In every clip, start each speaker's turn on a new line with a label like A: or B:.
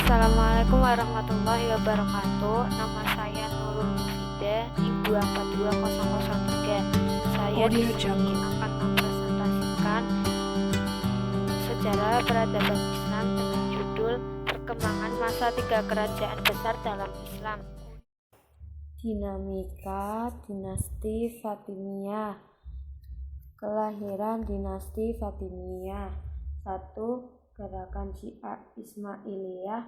A: Assalamualaikum warahmatullahi wabarakatuh. Nama saya Nurul Mufida, NIM 242003. Saya di sini akan mempresentasikan sejarah peradaban Islam dengan judul Perkembangan Masa Tiga Kerajaan Besar dalam Islam.
B: Dinamika Dinasti Fatimiyah. Kelahiran Dinasti Fatimiyah. 1. Gerakan Syiah Ismailiyah.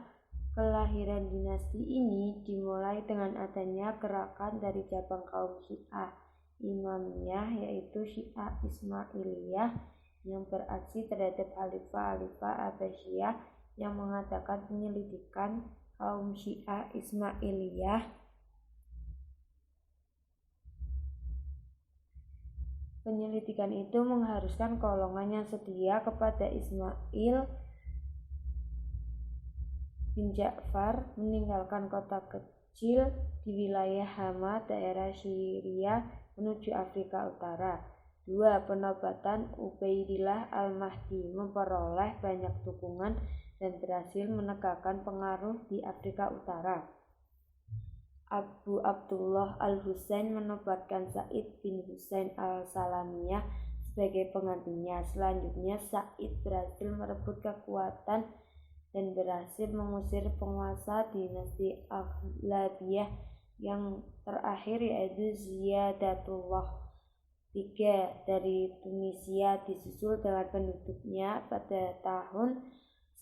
B: Kelahiran dinasti ini dimulai dengan adanya gerakan dari cabang kaum Syiah Imamiyah, yaitu Syiah Ismailiyah, yang beraksi terhadap Khalifah Abbasiyah yang mengadakan penyelidikan kaum Syiah Ismailiyah. Penyelidikan itu mengharuskan golongan yang setia kepada Ismail bin Ja'far meninggalkan kota kecil di wilayah Hama, daerah Syria menuju Afrika Utara. 2. Penobatan Ubaidillah al-Mahdi memperoleh banyak dukungan dan berhasil menegakkan pengaruh di Afrika Utara. Abu Abdullah al-Husain menobatkan Said bin Husain al-Salamiyah sebagai penggantinya. Selanjutnya Said berhasil merebut kekuatan dan berhasil mengusir penguasa dinasti Aghlabiyah yang terakhir, yaitu Ziyadatullah III dari Tunisia, disusul dengan penduduknya pada tahun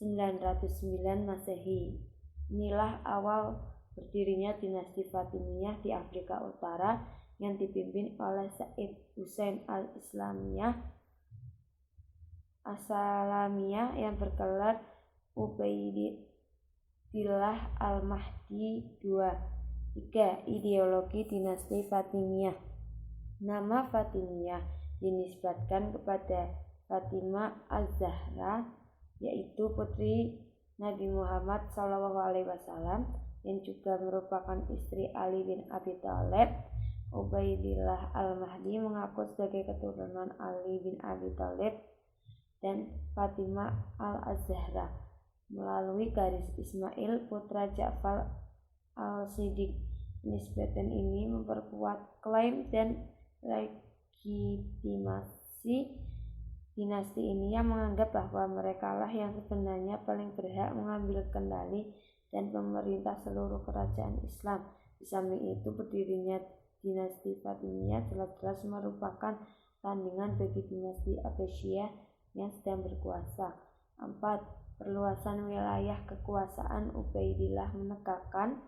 B: 909 Masehi. Inilah awal berdirinya dinasti Fatimiyah di Afrika Utara yang dipimpin oleh Said Husain al-Islamiyah As-Salamiyah yang bergelar Ubaidillah al-Mahdi II. 3. Ideologi dinasti Fatimiyah. Nama Fatimiyah dinisbatkan kepada Fatimah az-Zahra, yaitu putri Nabi Muhammad SAW, yang juga merupakan istri Ali bin Abi Thalib. Ubaidillah al-Mahdi mengaku sebagai keturunan Ali bin Abi Thalib dan Fatimah al-Zahra melalui garis Ismail putra Ja'far al-Siddiq. Nisbatan ini memperkuat klaim dan legitimasi dinasti ini yang menganggap bahwa merekalah yang sebenarnya paling berhak mengambil kendali dan pemerintah seluruh kerajaan Islam. Di samping itu, berdirinya dinasti Fatimiyah jelas-jelas merupakan tandingan bagi dinasti Abbasiyah yang sedang berkuasa. 4. Perluasan wilayah kekuasaan. Ubaidillah menegakkan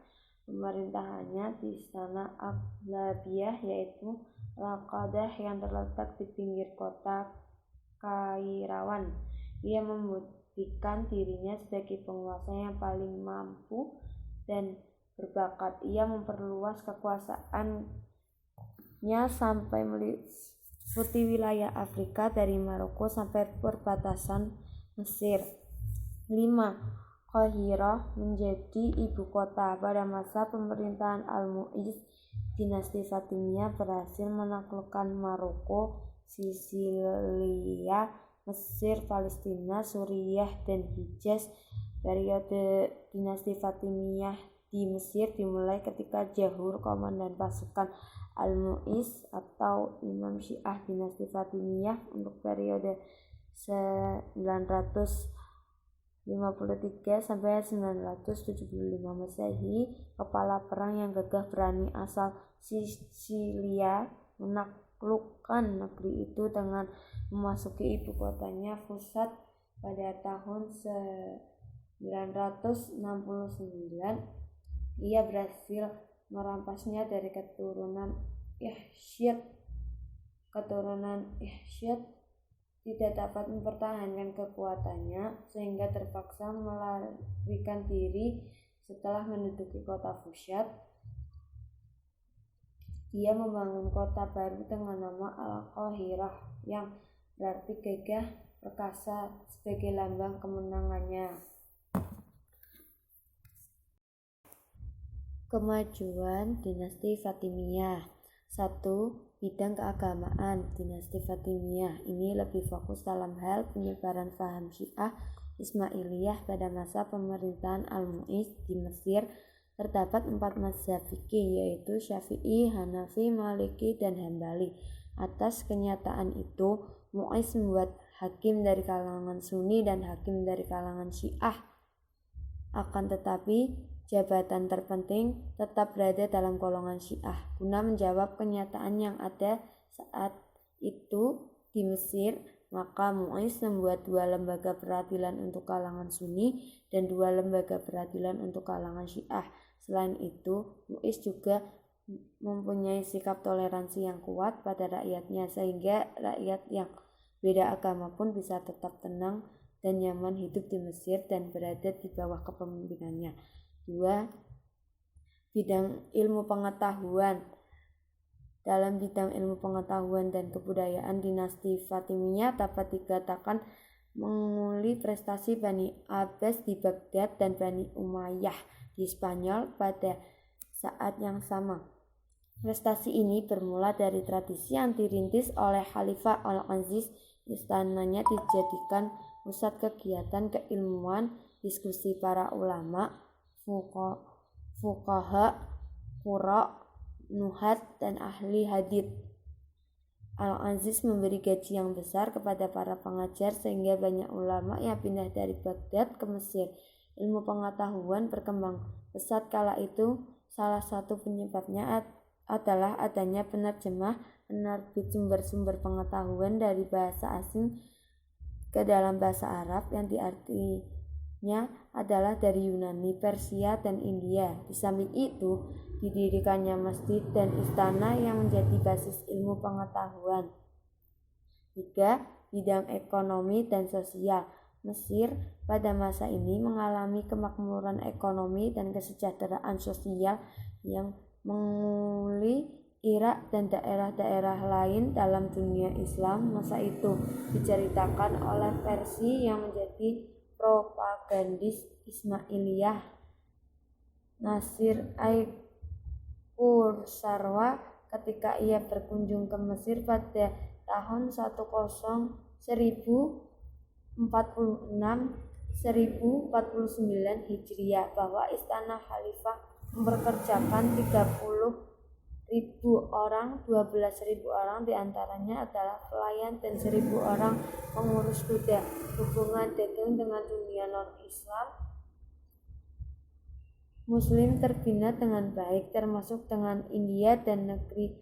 B: pemerintahannya di istana Aghlabiyah, yaitu Al-Qadah, yang terletak di pinggir kota Kairawan. Ia membuktikan dirinya sebagai penguasa yang paling mampu dan berbakat. Ia memperluas kekuasaannya sampai meliputi wilayah Afrika dari Maroko sampai perbatasan Mesir. 5. Qahirah menjadi ibu kota. Pada masa pemerintahan Al-Mu'iz, dinasti Fatimiyah berhasil menaklukkan Maroko, Sisilia, Mesir, Palestina, Suriah, dan Hijaz. Periode dinasti Fatimiyah di Mesir dimulai ketika Jahur, komandan pasukan Al-Mu'iz atau Imam Syiah dinasti Fatimiyah untuk periode 953 sampai 975 Masehi, kepala perang yang gagah berani asal Sisilia menaklukkan negeri itu dengan memasuki ibu kotanya Fustat pada tahun 969. Ia berhasil merampasnya dari keturunan Ihsyid. Keturunan Ihsyid tidak dapat mempertahankan kekuatannya sehingga terpaksa melarikan diri. Setelah menduduki kota Fustat, dia membangun kota baru dengan nama Al-Qahirah, yang berarti gagah perkasa, sebagai lambang kemenangannya. Kemajuan dinasti Fatimiyah. 1. Bidang keagamaan. Dinasti Fatimiyah ini lebih fokus dalam hal penyebaran paham Syiah Ismailiyah pada masa pemerintahan Al-Mu'izz di Mesir terdapat 4 mazhab fikih, yaitu Syafi'i, Hanafi, Maliki, dan Hambali. Atas kenyataan itu, Mu'izz membuat hakim dari kalangan Sunni dan hakim dari kalangan Syiah. Akan tetapi, jabatan terpenting tetap berada dalam golongan Syiah. Guna menjawab kenyataan yang ada saat itu di Mesir, maka Mu'izz membuat 2 lembaga peradilan untuk kalangan Sunni dan 2 lembaga peradilan untuk kalangan Syiah. Selain itu, Mu'izz juga mempunyai sikap toleransi yang kuat pada rakyatnya, sehingga rakyat yang beda agama pun bisa tetap tenang dan nyaman hidup di Mesir dan berada di bawah kepemimpinannya. 2. Bidang ilmu pengetahuan. Dalam bidang ilmu pengetahuan dan kebudayaan, dinasti Fatimiyah dapat dikatakan menguli prestasi Bani Abbas di Baghdad dan Bani Umayyah di Spanyol pada saat yang sama. Prestasi ini bermula dari tradisi yang dirintis oleh Khalifah Al-Aziz. Istananya dijadikan pusat kegiatan keilmuan, diskusi para ulama, fuqaha, qurra, nuhat, dan ahli hadits. Al-Aziz memberi gaji yang besar kepada para pengajar sehingga banyak ulama yang pindah dari Baghdad ke Mesir. Ilmu pengetahuan berkembang pesat kala itu. Salah satu penyebabnya adalah adanya penerbit sumber-sumber pengetahuan dari bahasa asing ke dalam bahasa Arab yang diartinya adalah dari Yunani, Persia, dan India. Di samping itu, didirikannya masjid dan istana yang menjadi basis ilmu pengetahuan. 3. Bidang ekonomi dan sosial. Mesir pada masa ini mengalami kemakmuran ekonomi dan kesejahteraan sosial yang menguli Irak dan daerah-daerah lain dalam dunia Islam masa itu. Diceritakan oleh versi yang menjadi propagandis Ismailiyah, Nasir Sarwa, ketika ia berkunjung ke Mesir pada tahun 1049 Hijriah, bahwa istana khalifah memperkerjakan 30.000 orang, 12.000 orang diantaranya adalah pelayan dan 1.000 orang pengurus kuda. Hubungan dagang dengan dunia non-Islam Muslim terbina dengan baik, termasuk dengan India dan negeri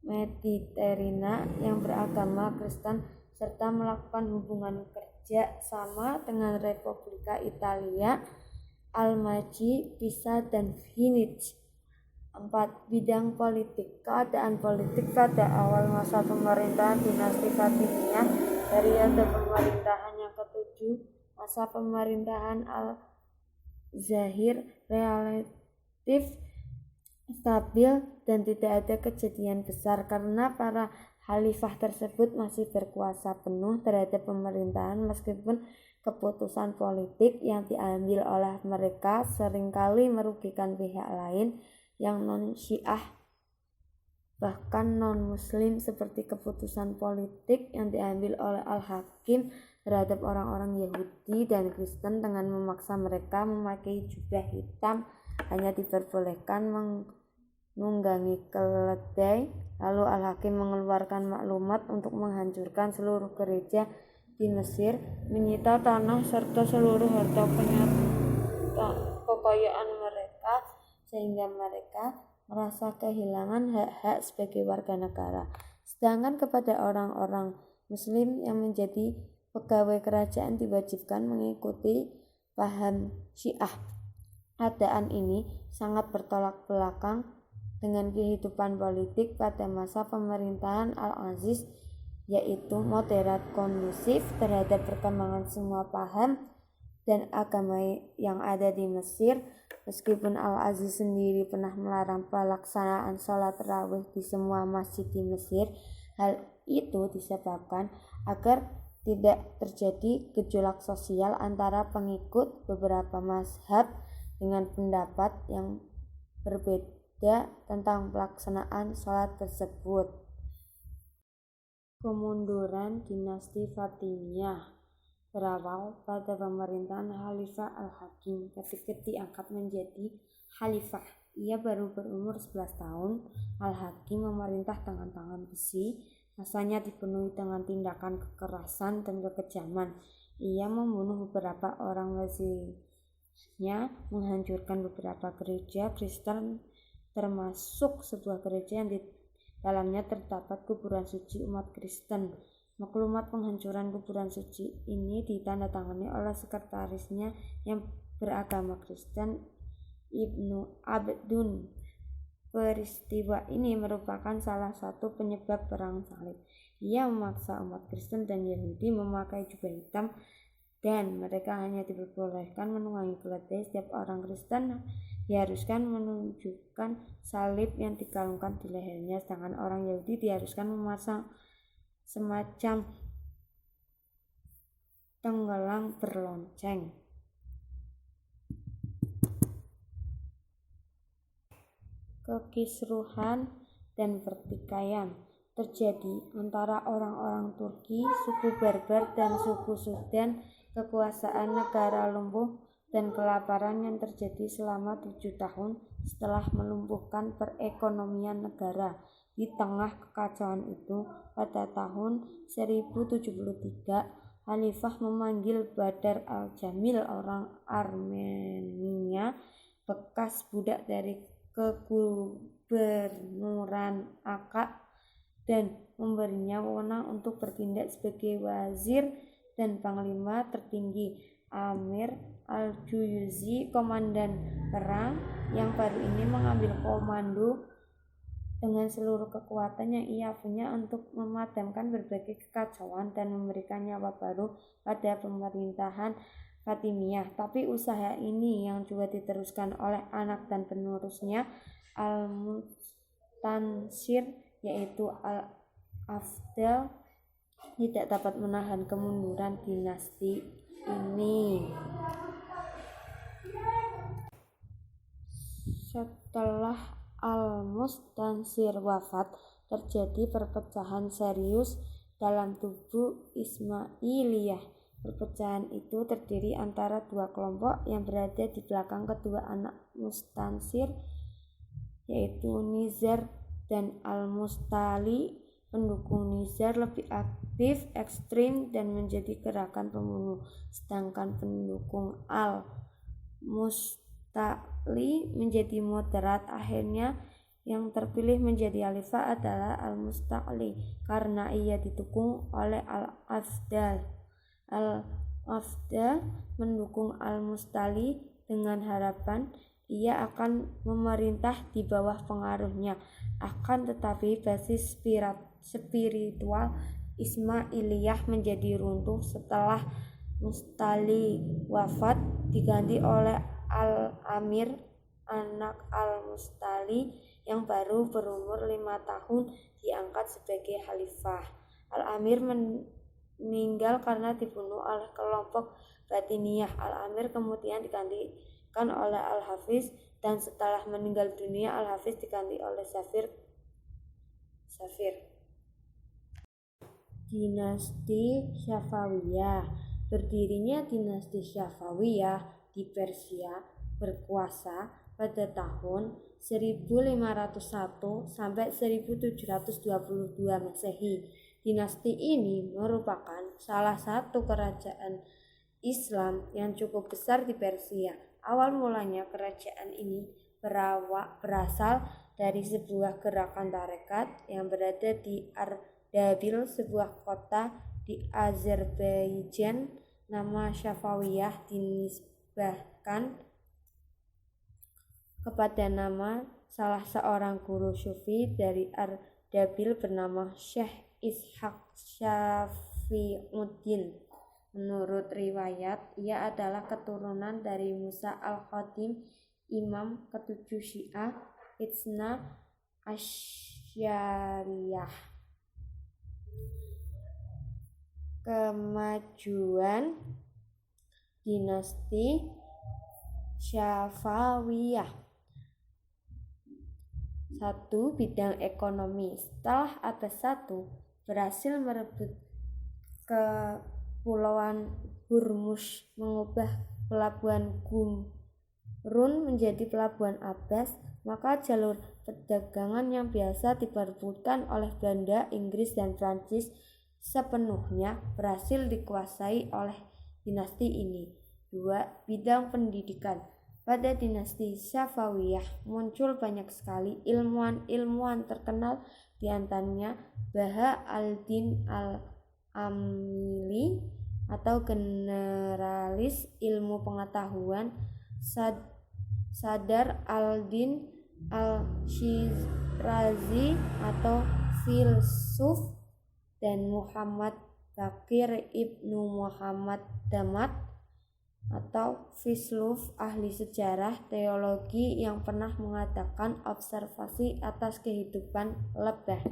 B: Mediterania yang beragama Kristen, serta melakukan hubungan kerja sama dengan Republika Italia, Almaji, Pisa, dan Venice. 4. Bidang politik. Keadaan politik pada awal masa pemerintahan dinasti Fatimiyah, periode pemerintahan yang ke-7, masa pemerintahan Al-Zahir, relatif stabil dan tidak ada kejadian besar karena para khalifah tersebut masih berkuasa penuh terhadap pemerintahan, meskipun keputusan politik yang diambil oleh mereka seringkali merugikan pihak lain yang non-Syiah bahkan non-Muslim, seperti keputusan politik yang diambil oleh Al-Hakim terhadap orang-orang Yahudi dan Kristen dengan memaksa mereka memakai jubah hitam, hanya diperbolehkan menunggangi keledai. Lalu Al-Hakim mengeluarkan maklumat untuk menghancurkan seluruh gereja di Mesir, menyita tanah serta seluruh harta kekayaan mereka, sehingga mereka merasa kehilangan hak-hak sebagai warga negara. Sedangkan kepada orang-orang Muslim yang menjadi pegawai kerajaan diwajibkan mengikuti paham Syiah. Keadaan ini sangat bertolak belakang dengan kehidupan politik pada masa pemerintahan Al-Aziz, yaitu moderat, kondusif terhadap perkembangan semua paham dan agama yang ada di Mesir. Meskipun Al-Aziz sendiri pernah melarang pelaksanaan sholat tarawih di semua masjid di Mesir, hal itu disebabkan agar tidak terjadi gejolak sosial antara pengikut beberapa mazhab dengan pendapat yang berbeda tentang pelaksanaan sholat tersebut. Kemunduran dinasti Fatimiyah. berawal pada pemerintahan Khalifah Al-Hakim. Ketika diangkat menjadi khalifah, ia baru berumur 11 tahun. Al-Hakim memerintah dengan tangan besi, masanya dipenuhi dengan tindakan kekerasan dan kekejaman. Ia membunuh beberapa orang wazirnya, menghancurkan beberapa gereja Kristen, termasuk sebuah gereja yang di dalamnya terdapat kuburan suci umat Kristen. Maklumat penghancuran kuburan suci ini ditandatangani oleh sekretarisnya yang beragama Kristen, Ibnu Abdun. Peristiwa ini merupakan salah satu penyebab perang salib. Ia memaksa umat Kristen dan Yahudi memakai jubah hitam dan mereka hanya diperbolehkan menunggangi keledai. Setiap orang Kristen diharuskan menunjukkan salib yang dikalungkan di lehernya, sedangkan orang Yahudi diharuskan memasang semacam tenggelang berlonceng. Kekisruhan dan pertikaian terjadi antara orang-orang Turki, suku Berber, dan suku Sudan. Kekuasaan negara lumpuh dan kelaparan yang terjadi selama 7 tahun setelah melumpuhkan perekonomian negara. Di tengah kekacauan itu, pada tahun 1073, Khalifah memanggil Badar al-Jamil, orang Armenia, bekas budak dari kegubernuran Akka, dan memberinya wewenang untuk bertindak sebagai wazir dan panglima tertinggi. Amir al-Juyuzi, komandan perang yang baru ini, mengambil komando dengan seluruh kekuatan yang ia punya untuk memadamkan berbagai kekacauan dan memberikan nyawa baru pada pemerintahan Fatimiyah. Tapi usaha ini yang juga diteruskan oleh anak dan penerusnya, Al-Mustansir, yaitu Al-Afdal, tidak dapat menahan kemunduran dinasti ini. Setelah Al-Mustansir wafat, terjadi perpecahan serius dalam tubuh Ismailiyah. Perpecahan itu terdiri antara dua kelompok yang berada di belakang kedua anak Mustansir, yaitu Nizar dan Al-Mustali. Pendukung Nizar lebih aktif, ekstrim, dan menjadi gerakan pembunuh, sedangkan pendukung Al-Mustali menjadi moderat. Akhirnya yang terpilih menjadi khalifah adalah Al-Mustali karena ia didukung oleh Al-Afdal. Al-Afdal mendukung Al-Mustali dengan harapan ia akan memerintah di bawah pengaruhnya. Akan tetapi basis spiritual Ismailiyah menjadi runtuh setelah Mustali wafat, diganti oleh Al-Amir, anak Al-Mustali yang baru berumur 5 tahun, diangkat sebagai khalifah. Al-Amir meninggal karena dibunuh oleh kelompok Batiniyah. Al-Amir kemudian digantikan oleh Al-Hafiz, dan setelah meninggal dunia Al-Hafiz diganti oleh Safir. Dinasti Safawiyah. Berdirinya dinasti Safawiyah di Persia berkuasa pada tahun 1501 sampai 1722 Masehi. Dinasti ini merupakan salah satu kerajaan Islam yang cukup besar di Persia. Awal mulanya kerajaan ini berasal dari sebuah gerakan tarekat yang berada di Ardabil, sebuah kota di Azerbaijan. Nama Safawiyah dinisbahkan kepada nama salah seorang guru sufi dari Ardabil bernama Syekh Ishaq Syafi'uddin. Menurut riwayat, ia adalah keturunan dari Musa al-Khadim, imam ketujuh Syiah Itsna Asyariyah. Kemajuan dinasti Safawiyah. 1. Bidang ekonomi. Setelah Abbas I berhasil merebut Kepulauan Hurmuz mengubah pelabuhan Gumrun menjadi pelabuhan Abbas, maka jalur perdagangan yang biasa diperebutkan oleh Belanda, Inggris, dan Prancis sepenuhnya berhasil dikuasai oleh dinasti ini. 2. Bidang pendidikan. Pada dinasti Safawiyah muncul banyak sekali ilmuwan-ilmuwan terkenal, di antaranya Baha al-Din al-Amili atau generalis ilmu pengetahuan, Sadar al-Din al-Shirazi atau filsuf, dan Muhammad Bakir ibnu Muhammad Damat atau filsuf ahli sejarah teologi yang pernah mengadakan observasi atas kehidupan lebah.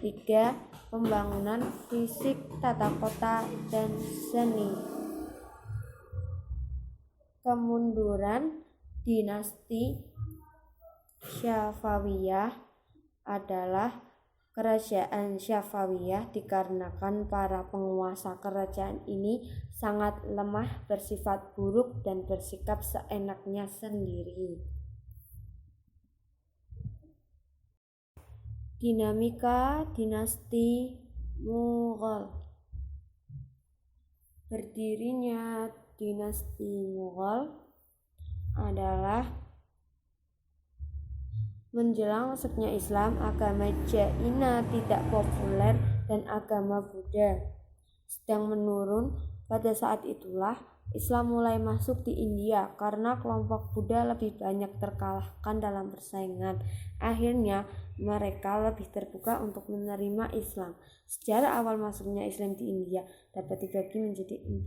B: 3. Pembangunan fisik tata kota dan seni. Kemunduran dinasti Safawiyah adalah kerajaan Safawiyah dikarenakan para penguasa kerajaan ini sangat lemah, bersifat buruk, dan bersikap seenaknya sendiri. Dinamika dinasti Mughal. Berdirinya dinasti Mughal adalah menjelang masuknya Islam, agama Jaina tidak populer dan agama Buddha sedang menurun. Pada saat itulah Islam mulai masuk di India karena kelompok Buddha lebih banyak terkalahkan dalam persaingan. Akhirnya mereka lebih terbuka untuk menerima Islam. Sejarah awal masuknya Islam di India dapat dibagi menjadi 4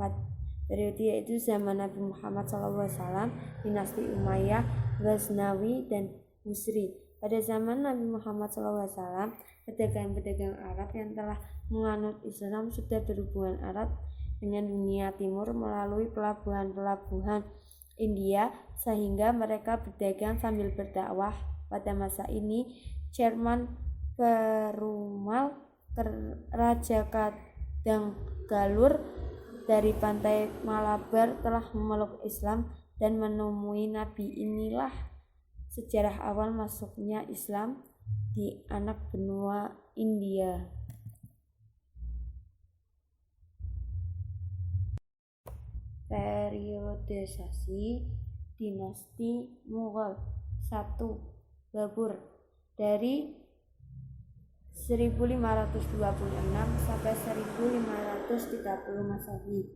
B: periode, yaitu zaman Nabi Muhammad SAW, dinasti Umayyah, Ghaznawi, dan Husri. Pada zaman Nabi Muhammad SAW, pedagang-pedagang Arab yang telah menganut Islam sudah berhubungan erat dengan dunia timur melalui pelabuhan-pelabuhan India, sehingga mereka berdagang sambil berdakwah. Pada masa ini, Chairman Perumal, Raja Kadang Galur dari pantai Malabar, telah memeluk Islam dan menemui Nabi. Inilah sejarah awal masuknya Islam di anak benua India. Periodisasi dinasti Mughal. 1. Babur. Dari 1526 sampai 1530 Masehi.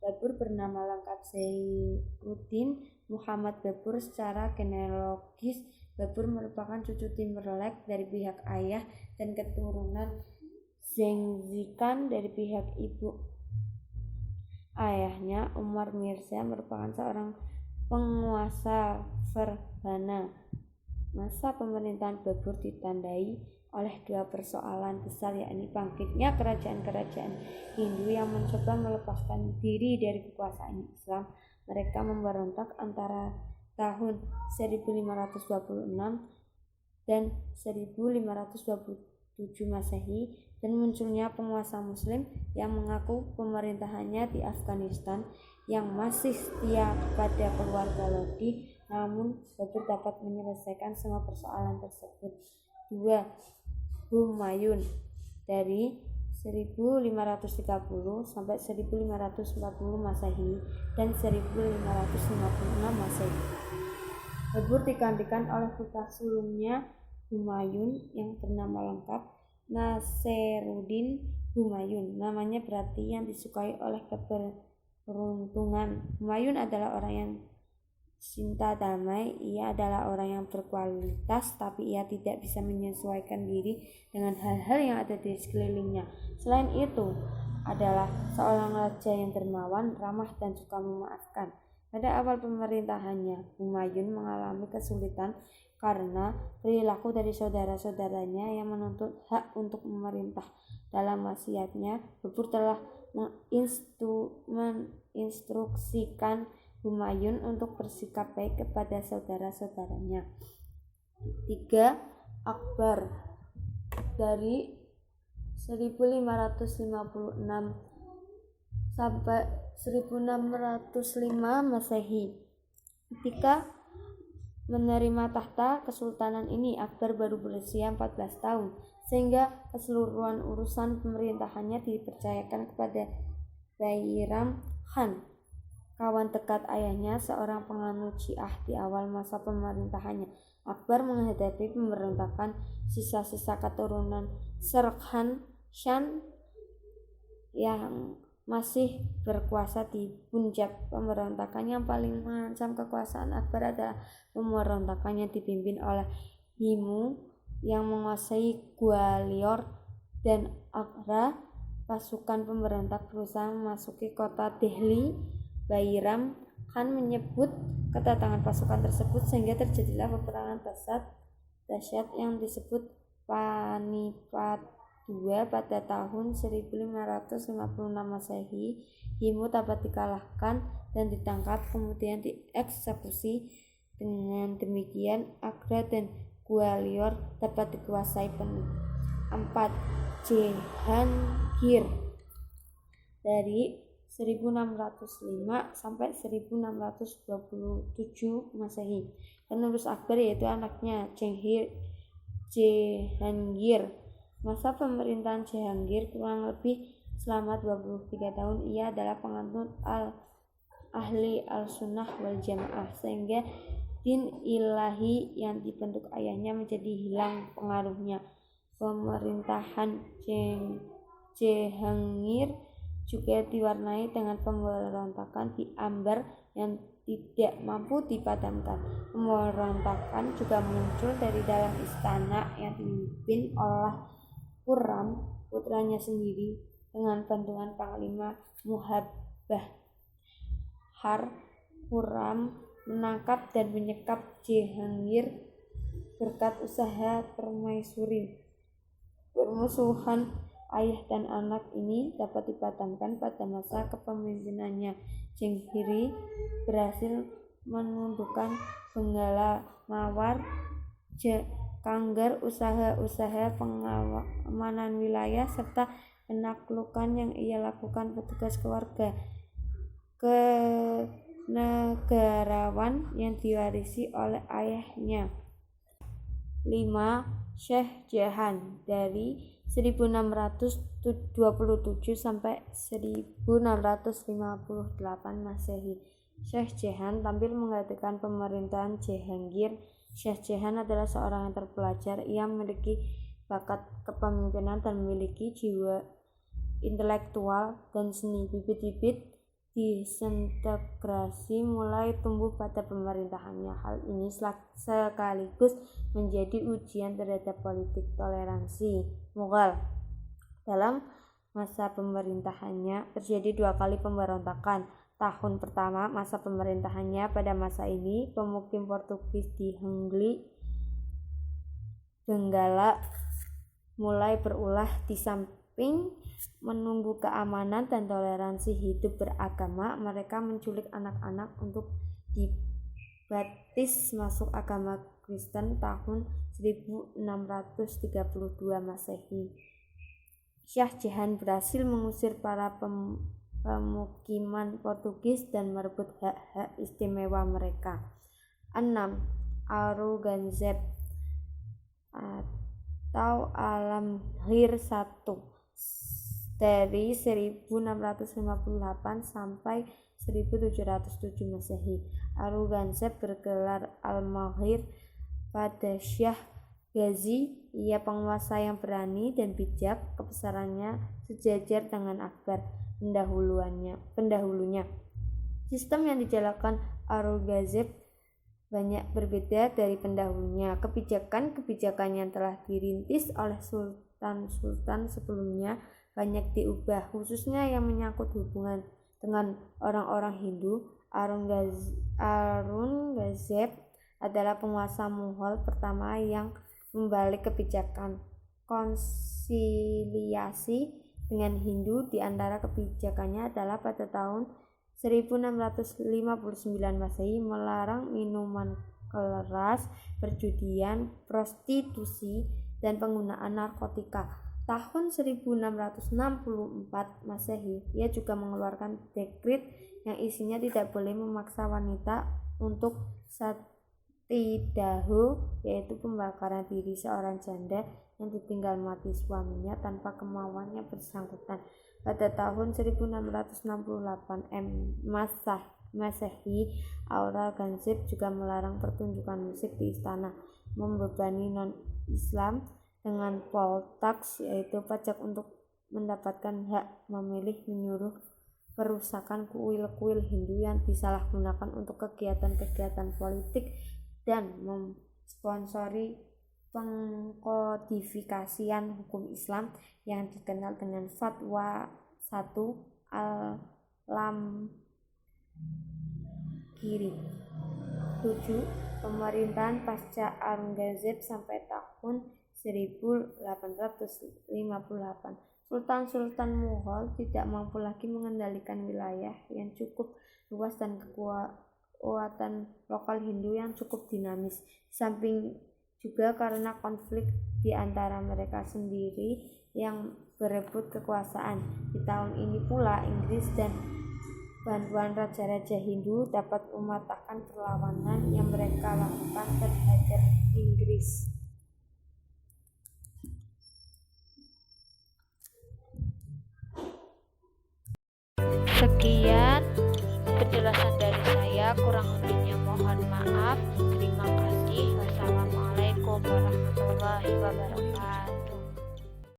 B: Babur bernama lengkap Zainuddin Muhammad Babur. Secara genealogis, Babur merupakan cucu Timberlake dari pihak ayah dan keturunan Genghis Khan dari pihak ibu. Ayahnya, Umar Mirza, merupakan seorang penguasa Ferghana. Masa pemerintahan Babur ditandai oleh 2 persoalan besar, yakni bangkitnya kerajaan-kerajaan Hindu yang mencoba melepaskan diri dari kekuasaan Islam. Mereka memberontak antara tahun 1526 dan 1527 Masehi, dan munculnya penguasa Muslim yang mengaku pemerintahannya di Afghanistan yang masih setia kepada keluarga Lodi. Namun Babur dapat menyelesaikan semua persoalan tersebut. 2. Humayun. Dari 1530 sampai 1540 Masehi dan 1556 Masehi. Babur digantikan oleh putra sulungnya Humayun yang bernama lengkap Nasiruddin Humayun. Namanya berarti yang disukai oleh keberuntungan. Humayun adalah orang yang cinta damai. Ia adalah orang yang berkualitas, tapi ia tidak bisa menyesuaikan diri dengan hal-hal yang ada di sekelilingnya. Selain itu, adalah seorang raja yang dermawan, ramah, dan suka memaafkan. Pada awal pemerintahannya, Humayun mengalami kesulitan karena perilaku dari saudara-saudaranya yang menuntut hak untuk memerintah. Dalam wasiatnya, Babur telah menginstruksikan Humayun untuk bersikap baik kepada saudara-saudaranya. 3. Akbar. Dari 1556 sampai 1605 Masehi. Ketika menerima tahta kesultanan ini, Akbar baru berusia 14 tahun, sehingga keseluruhan urusan pemerintahannya dipercayakan kepada Bairam Khan, kawan dekat ayahnya, seorang penganut Syiah di awal masa pemerintahannya. Akbar menghadapi pemberontakan sisa-sisa keturunan Serkhan Shan yang masih berkuasa di Punjab. Pemberontakan yang paling mengancam kekuasaan Akbar adalah pemberontakan yang dipimpin oleh Himu yang menguasai Gwalior dan Agra. Pasukan pemberontak berusaha memasuki kota Delhi. Bairam Khan menyebut kedatangan pasukan tersebut sehingga terjadilah peperangan dahsyat yang disebut Panipat II pada tahun 1556 Masehi. Himu dapat dikalahkan dan ditangkap, kemudian dieksekusi. Dengan demikian Agra dan Gwalior dapat dikuasai penuh. 4. Jehangir dari 1605 sampai 1627 Masehi. Penerus Akbar yaitu anaknya Jehangir. Masa pemerintahan Jehangir kurang lebih selama 23 tahun. Ia adalah penganut ahli al-sunnah wal jamaah, sehingga din ilahi yang dibentuk ayahnya menjadi hilang pengaruhnya. Pemerintahan Jehangir juga diwarnai dengan pemberontakan di Ambar yang tidak mampu dipadamkan. Pemberontakan juga muncul dari dalam istana yang dipimpin oleh Khurram, putranya sendiri, dengan bantuan Panglima Muhabbahar. Khurram menangkap dan menyekap Jehangir berkat usaha permaisuri. Permusuhan ayah dan anak ini dapat dipadamkan pada masa kepemimpinannya. Jehangir berhasil menundukkan Benggala Mawar, Kanggar, usaha-usaha pengamanan wilayah, serta penaklukan yang ia lakukan petugas keluarga kenegarawan yang diwarisi oleh ayahnya. 5. Syekh Jahan dari 1627 sampai 1658 Masehi. Syekh Jahan tampil menggantikan pemerintahan Jehangir. Syekh Jahan adalah seorang yang terpelajar. Ia memiliki bakat kepemimpinan dan memiliki jiwa intelektual dan seni. Bibit-bibit disintegrasi mulai tumbuh pada pemerintahannya. Hal ini sekaligus menjadi ujian terhadap politik toleransi Mughal. Dalam masa pemerintahannya terjadi 2 kali pemberontakan. Tahun pertama masa pemerintahannya, pada masa ini pemukim Portugis di Hengli, Benggala mulai berulah. Di samping menunggu keamanan dan toleransi hidup beragama, mereka menculik anak-anak untuk dibaptis masuk agama Kristen tahun 1632 Masehi. Syekh Jahan berhasil mengusir para pemukiman Portugis dan merebut hak-hak istimewa mereka. 6. Aurangzeb atau Alamgir I dari 1658 sampai 1707 Masehi. Aurangzeb bergelar Al-Mahir pada Syah Ghazi. Ia penguasa yang berani dan bijak. Kebesarannya sejajar dengan Akbar pendahulunya. Sistem yang dijalankan Aurangzeb banyak berbeda dari pendahulunya. Kebijakan yang telah dirintis oleh sultan-sultan sebelumnya banyak diubah, khususnya yang menyangkut hubungan dengan orang-orang Hindu. Aurangzeb adalah penguasa Mughal pertama yang membalik kebijakan konsiliasi dengan Hindu. Di antara kebijakannya adalah pada tahun 1659 Masehi melarang minuman keras, perjudian, prostitusi, dan penggunaan narkotika. tahun 1664 Masehi, ia juga mengeluarkan dekrit yang isinya tidak boleh memaksa wanita untuk satidahu, yaitu pembakaran diri seorang janda yang ditinggal mati suaminya tanpa kemauannya bersangkutan. Pada tahun 1668 Masehi, Aurangzeb juga melarang pertunjukan musik di istana, membebani non-Islam dengan poll tax, yaitu pajak untuk mendapatkan hak memilih, menyuruh perusakan kuil-kuil Hindu yang disalahgunakan untuk kegiatan-kegiatan politik, dan memsponsori pengkodifikasian hukum Islam yang dikenal dengan Fatwa 1 Al-Lamgiri. 7. Pemerintahan pasca Aurangzeb sampai tahun 1858. Sultan-sultan Mughal tidak mampu lagi mengendalikan wilayah yang cukup luas dan kekuatan lokal Hindu yang cukup dinamis. Samping juga karena konflik di antara mereka sendiri yang berebut kekuasaan. Di tahun ini pula Inggris dan bantuan raja-raja Hindu dapat mematahkan perlawanan yang mereka lakukan terhadap Inggris.
A: Sekian penjelasan dari saya, kurang lebihnya mohon maaf. Terima kasih. Wassalamualaikum warahmatullahi wabarakatuh.